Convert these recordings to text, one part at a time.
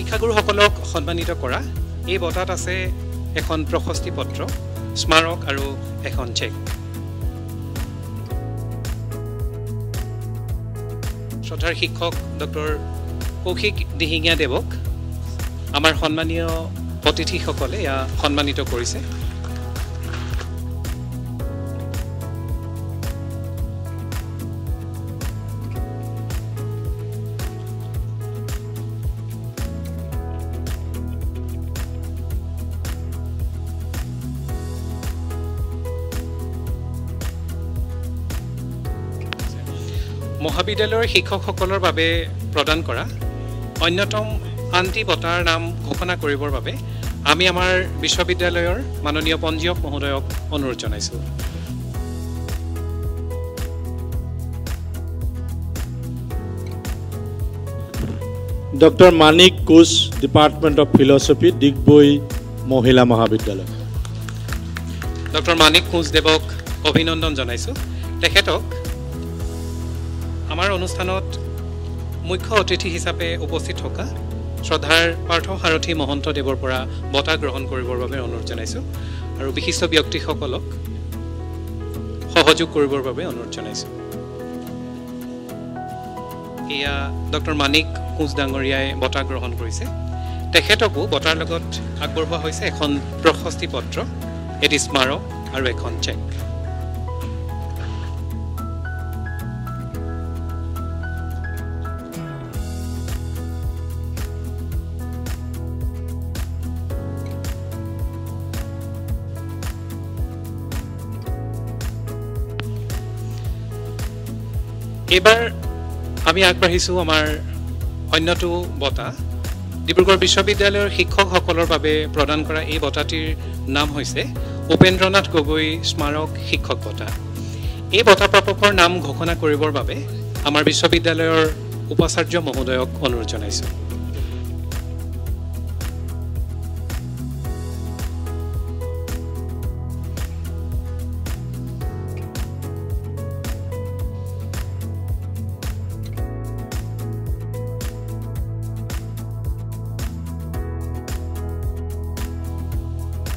শিক্ষাগুৰুসকলক সন্মানিত কৰা এই বঁটাত আছে এখন প্ৰশস্তি পত্ৰ, স্মাৰক আৰু এখন চেক। শ্ৰদ্ধাৰ শিক্ষক ডক্টৰ কৌশিক দিহিঙীয়া দেৱক আমাৰ সন্মানীয় অতিথিসকলে সন্মানিত কৰিছে। মহাবিদ্যালয়ৰ শিক্ষকসকলৰ বাবে প্ৰদান কৰা অন্যতম আনটি বঁটাৰ নাম ঘোষণা কৰিবৰ বাবে আমি আমাৰ বিশ্ববিদ্যালয়ৰ মাননীয় পঞ্জীয়ক মহোদয়ক অনুৰোধ জনাইছোঁ। Doctor Manik Koch, department of philosophy, Digboi মহিলা মহাবিদ্যালয়। ডক্টৰ মানিক কোচ দেৱক অভিনন্দন জনাইছোঁ। তেখেতক আমাৰ অনুষ্ঠানত মুখ্য অতিথি হিচাপে উপস্থিত থকা শ্ৰদ্ধাৰ পাৰ্থসাৰথী মহন্ত দেৱৰ পৰা বঁটা গ্ৰহণ কৰিবৰ বাবে অনুৰোধ জনাইছোঁ আৰু বিশিষ্ট ব্যক্তিসকলক সহযোগ কৰিবৰ বাবে অনুৰোধ জনাইছোঁ। এয়া ডক্টৰ মানিক কোচ ডাঙৰীয়াই বঁটা গ্ৰহণ কৰিছে। তেখেতকো বঁটাৰ লগত আগবঢ়োৱা হৈছে এখন প্ৰশস্তি পত্ৰ, এটি স্মাৰক আৰু এখন চেক। এইবাৰ আমি আগবাঢ়িছোঁ আমাৰ অন্যটো বঁটা। ডিব্ৰুগড় বিশ্ববিদ্যালয়ৰ শিক্ষকসকলৰ বাবে প্ৰদান কৰা এই বঁটাটিৰ নাম হৈছে উপেন্দ্ৰনাথ গগৈ স্মাৰক শিক্ষক বঁটা। এই বঁটা প্ৰাপকৰ নাম ঘোষণা কৰিবৰ বাবে আমাৰ বিশ্ববিদ্যালয়ৰ উপাচাৰ্য মহোদয়ক অনুৰোধ জনাইছোঁ।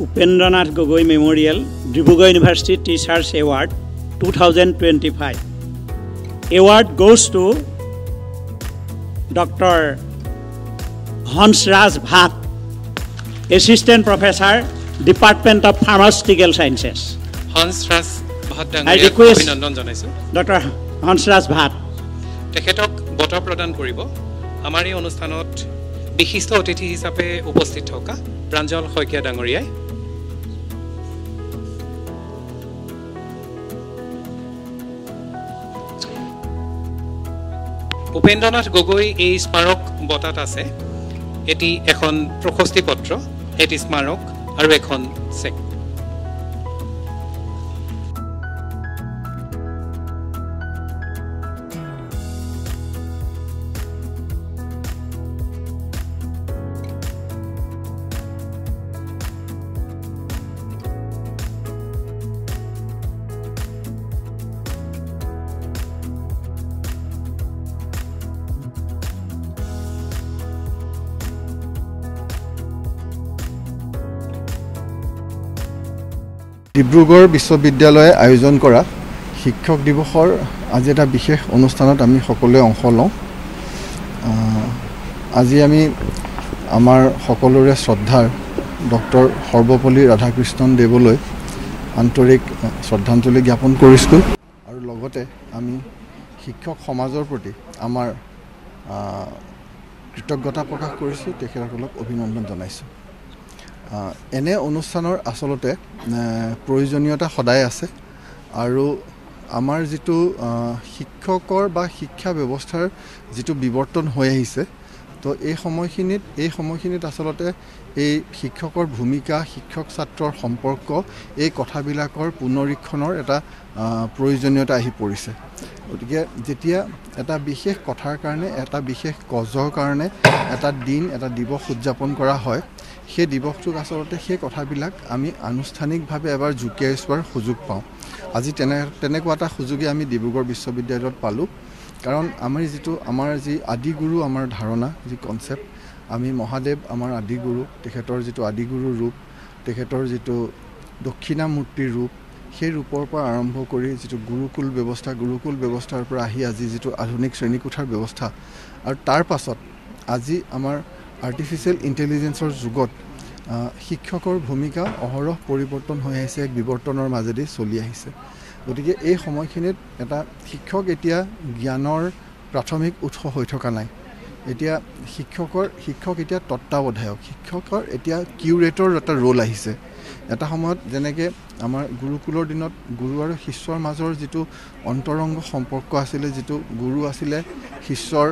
Upendranath Gogoi Memorial, Dibrugarh University Teachers Award 2025. Award goes to Dr. Hansraj Bhat, Assistant Professor, Department of Pharmaceutical Sciences. Hansraj Bhat ডাঙৰীয়াক অভিনন্দন জনাইছোঁ। Dr. Hansraj Bhat তেখেতক বঁটা প্ৰদান কৰিব আমাৰ এই অনুষ্ঠানত বিশিষ্ট অতিথি হিচাপে উপস্থিত থকা প্ৰাঞ্জল শইকীয়া ডাঙৰীয়াই। উপেন্দ্ৰনাথ গগৈ এই স্মাৰক বঁটাত আছে এটি এখন প্ৰশস্তি পত্ৰ, এটি স্মাৰক আৰু এখন চেক। ডিব্ৰুগড় বিশ্ববিদ্যালয়ে আয়োজন কৰা শিক্ষক দিৱসৰ আজি এটা বিশেষ অনুষ্ঠানত আমি সকলোৱে অংশ লওঁ। আজি আমি আমাৰ সকলোৰে শ্ৰদ্ধাৰ ডক্টৰ সৰ্বপল্লী ৰাধাকৃষ্ণন দেৱলৈ আন্তৰিক শ্ৰদ্ধাঞ্জলি জ্ঞাপন কৰিছোঁ আৰু লগতে আমি শিক্ষক সমাজৰ প্ৰতি আমাৰ কৃতজ্ঞতা প্ৰকাশ কৰিছোঁ, তেখেতসকলক অভিনন্দন জনাইছোঁ। এনে অনুষ্ঠানৰ আচলতে প্ৰয়োজনীয়তা সদায় আছে আৰু আমাৰ যিটো শিক্ষকৰ বা শিক্ষা ব্যৱস্থাৰ যিটো বিৱৰ্তন হৈ আহিছে, তো এই সময়খিনিত আচলতে এই শিক্ষকৰ ভূমিকা, শিক্ষক ছাত্ৰৰ সম্পৰ্ক, এই কথাবিলাকৰ পুনৰীক্ষণৰ এটা প্ৰয়োজনীয়তা আহি পৰিছে। গতিকে যেতিয়া এটা বিশেষ কথাৰ কাৰণে, এটা বিশেষ কজৰ কাৰণে এটা দিন, এটা দিৱস উদযাপন কৰা হয়, সেই দিৱসটোক আচলতে সেই কথাবিলাক আমি আনুষ্ঠানিকভাৱে এবাৰ জুকিয়াই চোৱাৰ সুযোগ পাওঁ। আজি তেনেকুৱা এটা সুযোগে আমি ডিব্ৰুগড় বিশ্ববিদ্যালয়ত পালোঁ। কাৰণ আমাৰ যি আদিগুৰু, আমাৰ ধাৰণা, যি কনচেপ্ট, আমি মহাদেৱ আমাৰ আদিগুৰু তেখেতৰ যিটো আদিগুৰু ৰূপ তেখেতৰ যিটো দক্ষিণামূৰ্তিৰ ৰূপ সেই ৰূপৰ পৰা আৰম্ভ কৰি যিটো গুৰুকুল ব্যৱস্থাৰ পৰা আহি আজি যিটো আধুনিক শ্ৰেণীকোঠাৰ ব্যৱস্থা আৰু তাৰ পাছত আজি আমাৰ আৰ্টিফিচিয়েল ইণ্টেলিজেন্সৰ যুগত শিক্ষকৰ ভূমিকা অহৰহ পৰিৱৰ্তন হৈ আহিছে এক বিৱৰ্তনৰ মাজেদি চলি আহিছে গতিকে এই সময়খিনিত এটা শিক্ষক এতিয়া জ্ঞানৰ প্ৰাথমিক উৎস হৈ থকা নাই এতিয়া শিক্ষক এতিয়া তত্ত্বাৱধায়ক শিক্ষকৰ এতিয়া কিউৰেটৰ এটা ৰোল আহিছে এটা সময়ত যেনেকৈ আমাৰ গুৰুকুলৰ দিনত গুৰু আৰু শিষ্যৰ মাজৰ যিটো অন্তৰংগ সম্পৰ্ক আছিলে যিটো গুৰু আছিলে শিষ্যৰ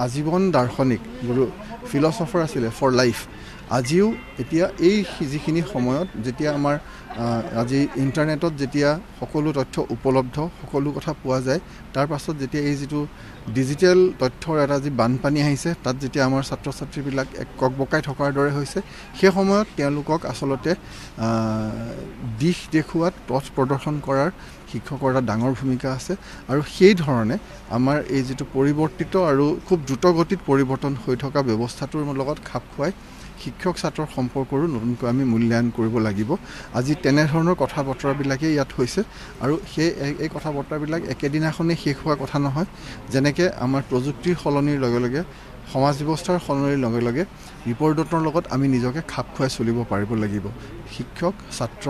আজীৱন দাৰ্শনিক গুৰু ফিলচফাৰ আছিলে ফৰ লাইফ আজিও এতিয়া এই যিখিনি সময়ত যেতিয়া আমাৰ আজি ইণ্টাৰনেটত যেতিয়া সকলো তথ্য উপলব্ধ সকলো কথা পোৱা যায় তাৰ পাছত যেতিয়া এই যিটো ডিজিটেল তথ্যৰ এটা যি বানপানী আহিছে তাত যেতিয়া আমাৰ ছাত্ৰ ছাত্ৰীবিলাক এক ককবকাই থকাৰ দৰে হৈছে সেই সময়ত তেওঁলোকক আচলতে দিশ দেখুৱাত পথ প্ৰদৰ্শন কৰাৰ শিক্ষকৰ এটা ডাঙৰ ভূমিকা আছে আৰু সেই ধৰণে আমাৰ এই যিটো পৰিৱৰ্তিত আৰু খুব দ্ৰুতগতিত পৰিৱৰ্তন হৈ থকা ব্যৱস্থাটোৰ লগত খাপ খুৱাই শিক্ষক ছাত্ৰৰ সম্পৰ্কৰো নতুনকৈ আমি মূল্যায়ন কৰিব লাগিব আজি তেনেধৰণৰ কথা বতৰাবিলাকেই ইয়াত হৈছে আৰু এই কথা বতৰাবিলাক একেদিনাখনেই শেষ হোৱা কথা নহয় যেনেকৈ আমাৰ প্ৰযুক্তিৰ সলনিৰ লগে লগে সমাজ ব্যৱস্থাৰ সলনিৰ লগে লগে বিপৰীতৰ লগত আমি নিজকে খাপ খুৱাই চলিব পাৰিব লাগিব শিক্ষক ছাত্ৰ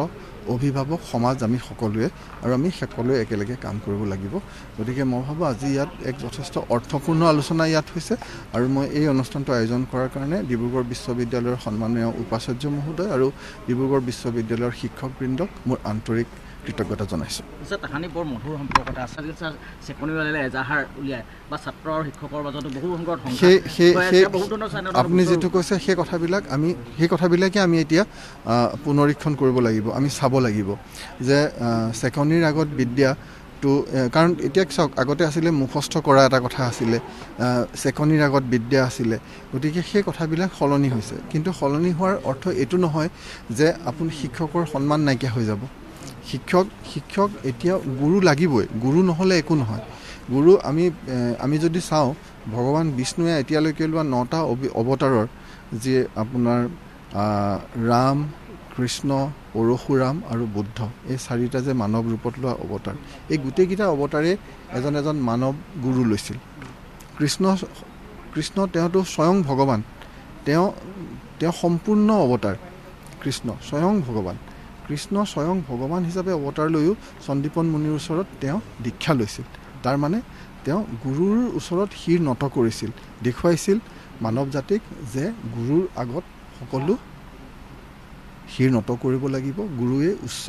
অভিভাৱক সমাজ আমি সকলোৱে আৰু আমি সকলোৱে একেলগে কাম কৰিব লাগিব গতিকে মই ভাবোঁ আজি ইয়াত এক যথেষ্ট অৰ্থপূৰ্ণ আলোচনা ইয়াত হৈছে আৰু মই এই অনুষ্ঠানটো আয়োজন কৰাৰ কাৰণে ডিব্ৰুগড় বিশ্ববিদ্যালয়ৰ সন্মানীয় উপাচাৰ্য মহোদয় আৰু ডিব্ৰুগড় বিশ্ববিদ্যালয়ৰ শিক্ষকবৃন্দক মোৰ আন্তৰিক কৃতজ্ঞতা জনাইছোঁ তাহানি বৰ মধুৰ সম্পৰ্ক এটা আছে চেকনিৱালে এজাহাৰ উলিয়াই বা ছাত্ৰ আৰু শিক্ষকৰ মাজতো বহু সংকট আপুনি যিটো কৈছে সেই কথাবিলাকে আমি এতিয়া পুনৰীক্ষণ কৰিব লাগিব আমি চাব লাগিব যে চেকনিৰ আগত বিদ্যা কাৰণ এতিয়া চাওক আগতে আছিলে মুখস্থ কৰা এটা কথা আছিলে চেকনিৰ আগত বিদ্যা আছিলে গতিকে সেই কথাবিলাক সলনি হৈছে কিন্তু সলনি হোৱাৰ অৰ্থ এইটো নহয় যে আপুনি শিক্ষকৰ সন্মান নাইকিয়া হৈ যাব শিক্ষক এতিয়া গুৰু লাগিবই গুৰু নহ'লে একো নহয় গুৰু আমি যদি চাওঁ ভগৱান বিষ্ণুৱে এতিয়ালৈকে লোৱা 9টা অৱতাৰৰ যি আপোনাৰ ৰাম কৃষ্ণ পৰশুৰাম আৰু বুদ্ধ এই 4টা যে মানৱ ৰূপত লোৱা অৱতাৰ এই গোটেইকেইটা অৱতাৰে এজন মানৱ গুৰু লৈছিল কৃষ্ণ তেওঁতো স্বয়ং ভগৱান তেওঁ সম্পূৰ্ণ অৱতাৰ কৃষ্ণ স্বয়ং ভগৱান হিচাপে অৱতাৰ লৈও সন্দীপন মুনিৰ ওচৰত তেওঁ দীক্ষা লৈছিল তাৰমানে তেওঁ গুৰুৰ ওচৰত শিৰ নত কৰিছিল দেখুৱাইছিল মানৱ জাতিক যে গুৰুৰ আগত সকলো শিৰ নত কৰিব লাগিব গুৰুৱে উচ্চ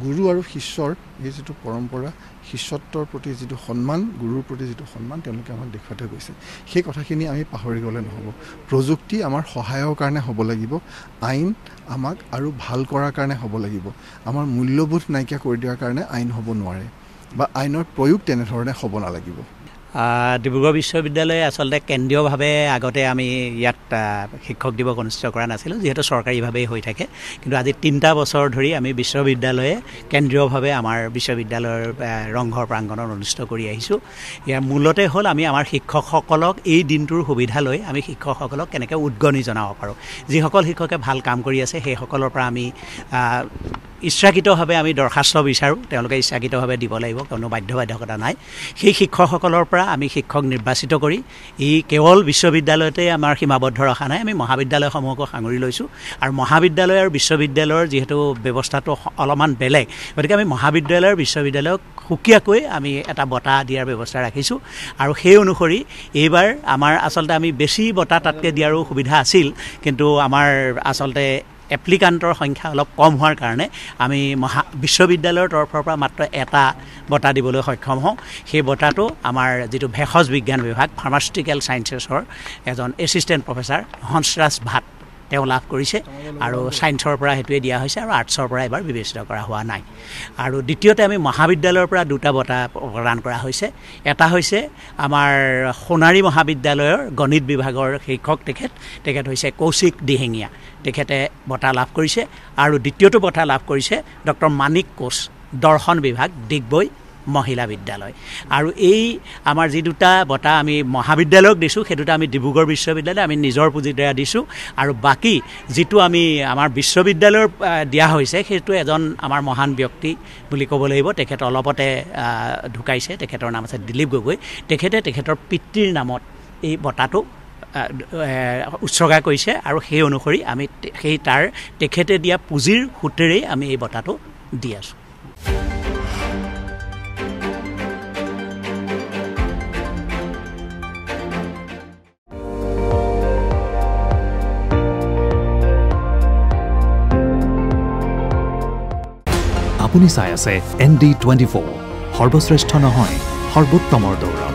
গুৰু আৰু শিষ্যৰ এই যিটো পৰম্পৰা শিষ্যত্বৰ প্ৰতি যিটো সন্মান গুৰুৰ প্ৰতি যিটো সন্মান তেওঁলোকে আমাক দেখুৱাই থৈ গৈছে সেই কথাখিনি আমি পাহৰি গ'লে নহ'ব প্ৰযুক্তি আমাৰ সহায়ৰ কাৰণে হ'ব লাগিব আইন আমাক আৰু ভাল কৰাৰ কাৰণে হ'ব লাগিব আমাৰ মূল্যবোধ নাইকিয়া কৰি দিয়াৰ কাৰণে আইন হ'ব নোৱাৰে বা আইনৰ প্ৰয়োগ তেনেধৰণে হ'ব নালাগিব ডিব্ৰুগড় বিশ্ববিদ্যালয়ে আচলতে কেন্দ্ৰীয়ভাৱে আগতে আমি ইয়াত শিক্ষক দিৱস অনুষ্ঠিত কৰা নাছিলোঁ যিহেতু চৰকাৰীভাৱেই হৈ থাকে কিন্তু আজি 3টা বছৰ ধৰি আমি বিশ্ববিদ্যালয়ে কেন্দ্ৰীয়ভাৱে আমাৰ বিশ্ববিদ্যালয়ৰ ৰংঘৰ প্ৰাংগণত অনুষ্ঠিত কৰি আহিছোঁ ইয়াৰ মূলতে হ'ল আমি আমাৰ শিক্ষকসকলক এই দিনটোৰ সুবিধা লৈ আমি শিক্ষকসকলক কেনেকৈ উদগনি জনাব পাৰোঁ যিসকল শিক্ষকে ভাল কাম কৰি আছে সেইসকলৰ পৰা আমি ইচ্ছাকৃতভাৱে আমি দৰখাস্ত বিচাৰোঁ তেওঁলোকে ইচ্ছাকৃতভাৱে দিব লাগিব কোনো বাধ্যবাধকতা নাই সেই শিক্ষকসকলৰ পৰা আমি শিক্ষক নিৰ্বাচিত কৰি এই কেৱল বিশ্ববিদ্যালয়তে আমাৰ সীমাবদ্ধ ৰখা নাই আমি মহাবিদ্যালয়সমূহকো সাঙুৰি লৈছোঁ আৰু মহাবিদ্যালয় আৰু বিশ্ববিদ্যালয়ৰ যিহেতু ব্যৱস্থাটো অলপমান বেলেগ গতিকে আমি মহাবিদ্যালয় বিশ্ববিদ্যালয়ক সুকীয়াকৈ আমি এটা বঁটা দিয়াৰ ব্যৱস্থা ৰাখিছোঁ আৰু সেই অনুসৰি এইবাৰ আমাৰ আচলতে আমি বেছি বঁটা তাতকৈ দিয়াৰো সুবিধা আছিল কিন্তু আমাৰ আচলতে এপ্লিকাণ্টৰ সংখ্যা অলপ কম হোৱাৰ কাৰণে আমি বিশ্ববিদ্যালয়ৰ তৰফৰ পৰা মাত্ৰ এটা বঁটা দিবলৈ সক্ষম হওঁ সেই বঁটাটো আমাৰ যিটো ভেষজ বিজ্ঞান বিভাগ ফাৰ্মাচিউটিকেল ছায়েন্সেছৰ এজন এছিষ্টেণ্ট প্ৰফেচাৰ হংসৰাজ ভাট তেওঁ লাভ কৰিছে আৰু ছায়েন্সৰ পৰা সেইটোৱে দিয়া হৈছে আৰু আৰ্টছৰ পৰা এবাৰ বিবেচিত কৰা হোৱা নাই আৰু দ্বিতীয়তে আমি মহাবিদ্যালয়ৰ পৰা 2টা বঁটা প্ৰদান কৰা হৈছে এটা হৈছে আমাৰ সোণাৰী মহাবিদ্যালয়ৰ গণিত বিভাগৰ শিক্ষক তেখেত হৈছে কৌশিক দিহিঙীয়া তেখেতে বঁটা লাভ কৰিছে আৰু দ্বিতীয়টো বঁটা লাভ কৰিছে ডক্টৰ মানিক কোচ দৰ্শন বিভাগ ডিগবৈ মহিলা বিদ্যালয় আৰু এই আমাৰ যি দুটা বঁটা আমি মহাবিদ্যালয়ক দিছোঁ সেই দুটা আমি ডিব্ৰুগড় বিশ্ববিদ্যালয় আমি নিজৰ পুঁজিৰ দ্বাৰা দিছোঁ আৰু বাকী যিটো আমি আমাৰ বিশ্ববিদ্যালয়ৰ দিয়া হৈছে সেইটো এজন আমাৰ মহান ব্যক্তি বুলি ক'ব লাগিব তেখেত অলপতে ঢুকাইছে তেখেতৰ নাম আছে দিলীপ গগৈ তেখেতৰ পিতৃৰ নামত এই বঁটাটো উৎসৰ্গা কৰিছে আৰু সেই অনুসৰি আমি তেখেতে দিয়া পুঁজিৰ সূত্ৰেৰেই আমি এই বঁটাটো দি আছোঁ আপুনি চাই আছে ND24 সৰ্বশ্ৰেষ্ঠ নহয় সৰ্বোত্তমৰ দৌৰ